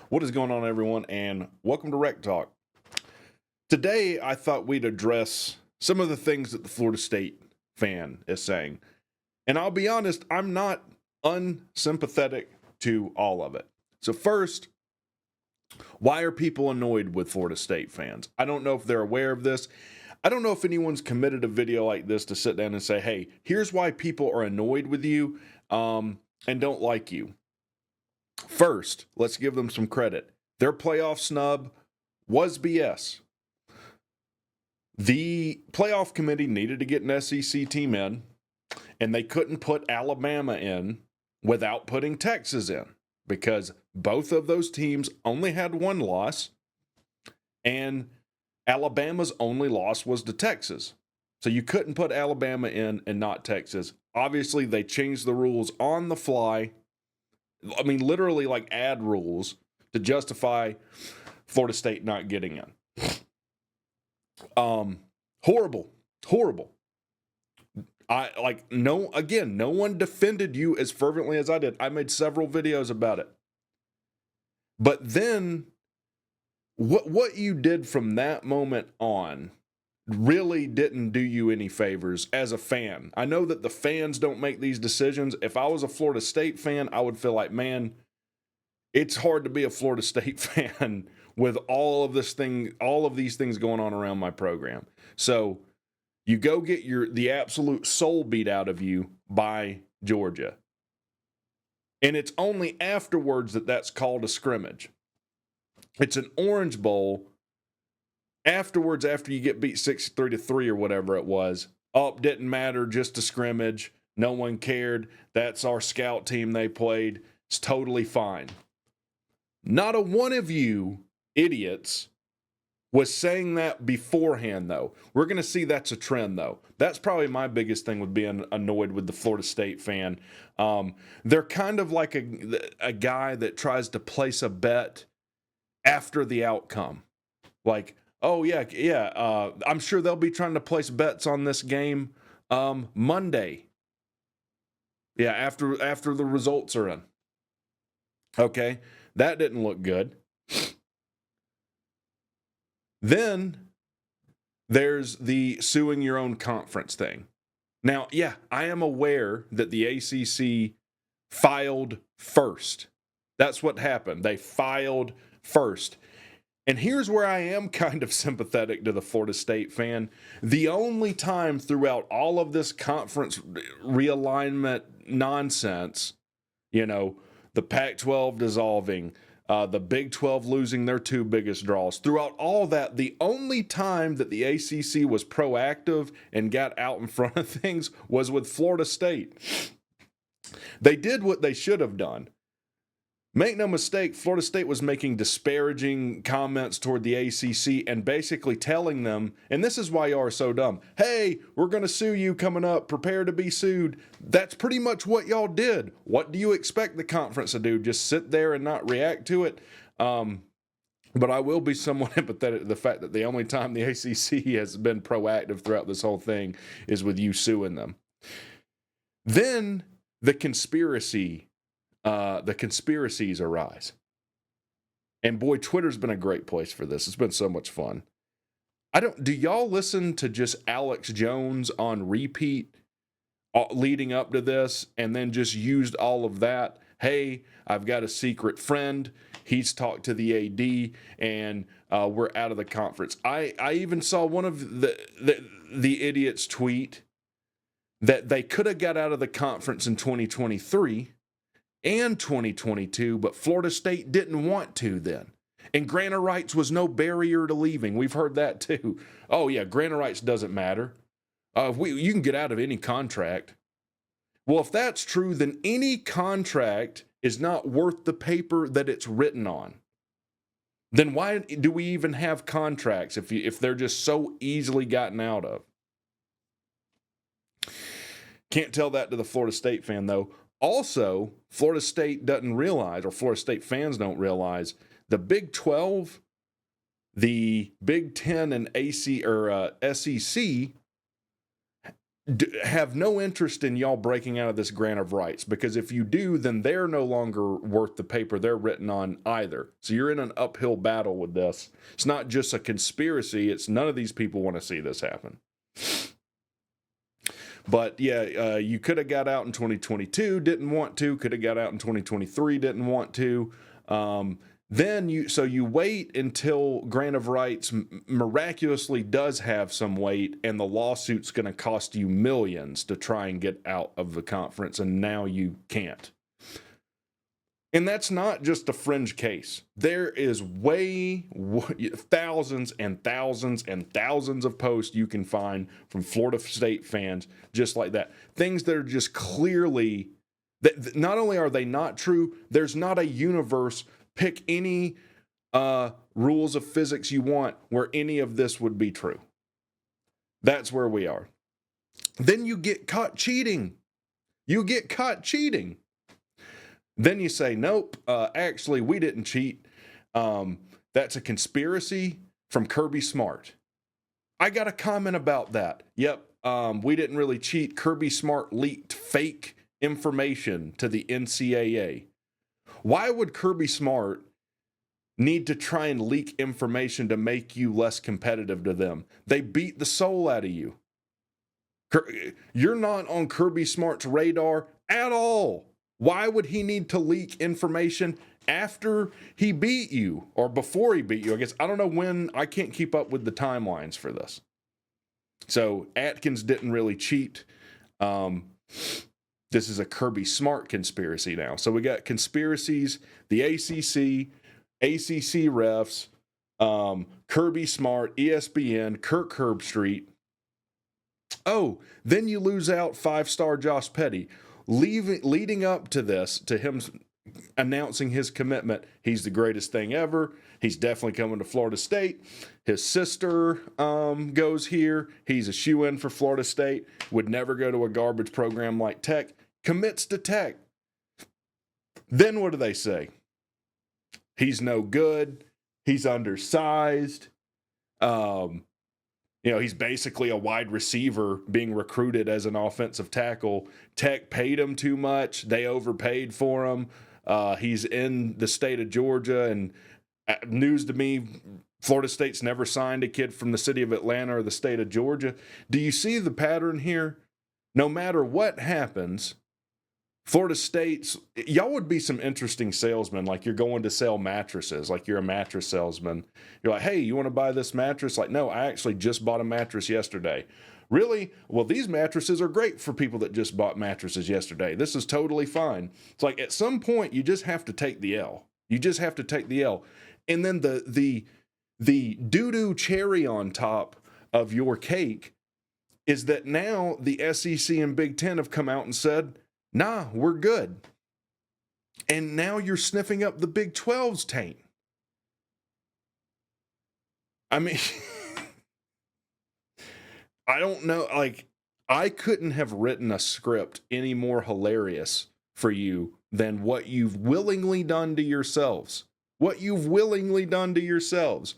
What is going on, everyone, and welcome to WreckTalk. Today, I thought we'd address some of the things that the Florida State fan is saying. And I'll be honest, I'm not unsympathetic to all of it. So first, why are people annoyed with Florida State fans? I don't know if they're aware of this. I don't know if anyone's committed a video like this to sit down and say, hey, here's why people are annoyed with you and don't like you. First, let's give them some credit. Their playoff snub was BS. The playoff committee needed to get an SEC team in, and they couldn't put Alabama in without putting Texas in because both of those teams only had one loss, and Alabama's only loss was to Texas. So you couldn't put Alabama in and not Texas. Obviously, they changed the rules on the fly. I mean, literally like add rules to justify Florida State not getting in. Horrible. No one defended you as fervently as I did. I made several videos about it. But then what you did from that moment on really didn't do you any favors as a fan. I know that the fans don't make these decisions. If I was a Florida State fan, I would feel like, man, it's hard to be a Florida State fan with all of these things going on around my program. So you go get the absolute soul beat out of you by Georgia. And it's only afterwards that's called a scrimmage. It's an Orange Bowl. Afterwards, after you get beat 63-3 or whatever it was, didn't matter, just a scrimmage. No one cared. That's our scout team they played. It's totally fine. Not a one of you idiots was saying that beforehand, though. We're going to see that's a trend, though. That's probably my biggest thing with being annoyed with the Florida State fan. They're kind of like a guy that tries to place a bet after the outcome. Like, oh, yeah. I'm sure they'll be trying to place bets on this game Monday. Yeah, after the results are in. Okay, that didn't look good. Then there's the suing your own conference thing. Now, yeah, I am aware that the ACC filed first. That's what happened. They filed first. And here's where I am kind of sympathetic to the Florida State fan. The only time throughout all of this conference realignment nonsense, the Pac-12 dissolving, the Big 12 losing their two biggest draws, throughout all that, the only time that the ACC was proactive and got out in front of things was with Florida State. They did what they should have done. Make no mistake, Florida State was making disparaging comments toward the ACC and basically telling them, and this is why y'all are so dumb, hey, we're going to sue you coming up, prepare to be sued. That's pretty much what y'all did. What do you expect the conference to do? Just sit there and not react to it? But I will be somewhat empathetic to the fact that the only time the ACC has been proactive throughout this whole thing is with you suing them. Then the conspiracies arise. And boy, Twitter's been a great place for this. It's been so much fun. Do y'all listen to just Alex Jones on repeat leading up to this and then just used all of that? Hey, I've got a secret friend. He's talked to the AD and we're out of the conference. I even saw one of the idiots tweet that they could have got out of the conference in 2023 and 2022, but Florida State didn't want to then. And grantor rights was no barrier to leaving. We've heard that too. Oh yeah, grantor rights doesn't matter. You can get out of any contract. Well, if that's true, then any contract is not worth the paper that it's written on. Then why do we even have contracts if they're just so easily gotten out of? Can't tell that to the Florida State fan, though. Also, Florida State doesn't realize, or Florida State fans don't realize, the Big 12, the Big 10, and SEC have no interest in y'all breaking out of this grant of rights, because if you do, then they're no longer worth the paper they're written on either. So you're in an uphill battle with this. It's not just a conspiracy. It's none of these people want to see this happen. But yeah, you could have got out in 2022, didn't want to. Could have got out in 2023, didn't want to. Then you wait until grant of rights miraculously does have some weight, and the lawsuit's going to cost you millions to try and get out of the conference, and now you can't. And that's not just a fringe case. There is thousands and thousands and thousands of posts you can find from Florida State fans just like that. Things that are just clearly, that not only are they not true, there's not a universe. Pick any rules of physics you want where any of this would be true. That's where we are. Then you get caught cheating. Then you say, nope, actually, we didn't cheat. That's a conspiracy from Kirby Smart. I got a comment about that. Yep, we didn't really cheat. Kirby Smart leaked fake information to the NCAA. Why would Kirby Smart need to try and leak information to make you less competitive to them? They beat the soul out of you. You're not on Kirby Smart's radar at all. Why would he need to leak information after he beat you or before he beat you? I guess I don't know when. I can't keep up with the timelines for this. So Atkins didn't really cheat. This is a Kirby Smart conspiracy now. So we got conspiracies, the ACC refs, Kirby Smart, ESPN, Kirk Herbstreit. Oh, then you lose out 5-star Josh Petty. Leading up to this, to him announcing his commitment, he's the greatest thing ever. He's definitely coming to Florida State. His sister goes here. He's a shoe-in for Florida State. Would never go to a garbage program like Tech. Commits to Tech. Then what do they say? He's no good. He's undersized. He's basically a wide receiver being recruited as an offensive tackle. Tech paid him too much. They overpaid for him. He's in the state of Georgia, and news to me, Florida State's never signed a kid from the city of Atlanta or the state of Georgia. Do you see the pattern here? No matter what happens, Florida State's, y'all would be some interesting salesmen. Like you're going to sell mattresses, like you're a mattress salesman. You're like, hey, you want to buy this mattress? Like, no, I actually just bought a mattress yesterday. Really? Well, these mattresses are great for people that just bought mattresses yesterday. This is totally fine. It's like at some point you just have to take the L. You just have to take the L. And then the doo-doo cherry on top of your cake is that now the SEC and Big Ten have come out and said, nah, we're good. And now you're sniffing up the Big 12's taint. I mean, I don't know. Like, I couldn't have written a script any more hilarious for you than what you've willingly done to yourselves. What you've willingly done to yourselves.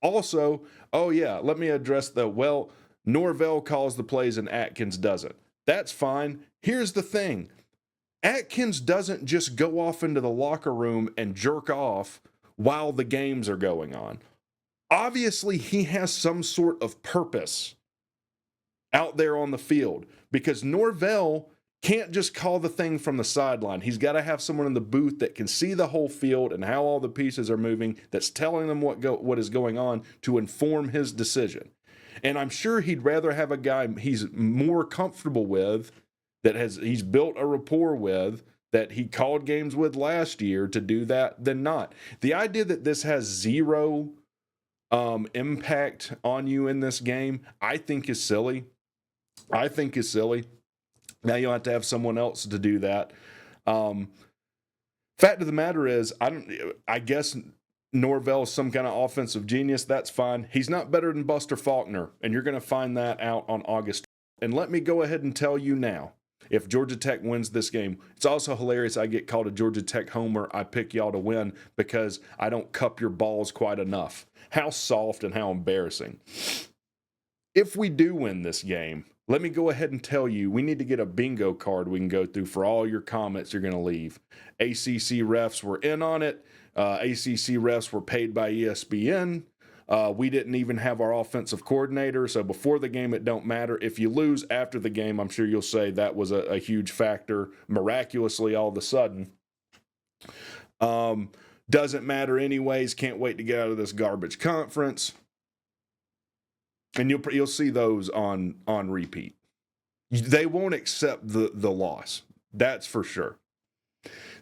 Also, oh yeah, let me address Norvell calls the plays and Atkins doesn't. That's fine. Here's the thing. Atkins doesn't just go off into the locker room and jerk off while the games are going on. Obviously, he has some sort of purpose out there on the field because Norvell can't just call the thing from the sideline. He's got to have someone in the booth that can see the whole field and how all the pieces are moving, that's telling them what is going on to inform his decision. And I'm sure he'd rather have a guy he's more comfortable with, that he's built a rapport with, that he called games with last year to do that than not. The idea that this has zero impact on you in this game, I think is silly. Now you'll have to have someone else to do that. Fact of the matter is, I guess Norvell is some kind of offensive genius. That's fine. He's not better than Buster Faulkner, and you're going to find that out on August. And let me go ahead and tell you now, if Georgia Tech wins this game, it's also hilarious I get called a Georgia Tech homer. I pick y'all to win because I don't cup your balls quite enough. How soft and how embarrassing. If we do win this game, Let me go ahead and tell you, we need to get a bingo card we can go through for all your comments you're going to leave. ACC refs were in on it. ACC refs were paid by ESPN. We didn't even have our offensive coordinator, so before the game, it don't matter. If you lose after the game, I'm sure you'll say that was a huge factor, miraculously all of a sudden. Doesn't matter anyways, can't wait to get out of this garbage conference. And you'll see those on repeat. They won't accept the loss, that's for sure.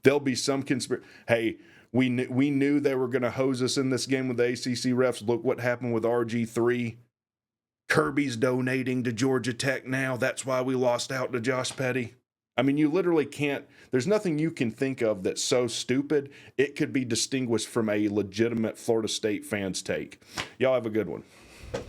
There'll be some conspiracy. Hey, we knew they were going to hose us in this game with the ACC refs. Look what happened with RG3. Kirby's donating to Georgia Tech now. That's why we lost out to Josh Petty. I mean, you literally can't. There's nothing you can think of that's so stupid it could be distinguished from a legitimate Florida State fan's take. Y'all have a good one.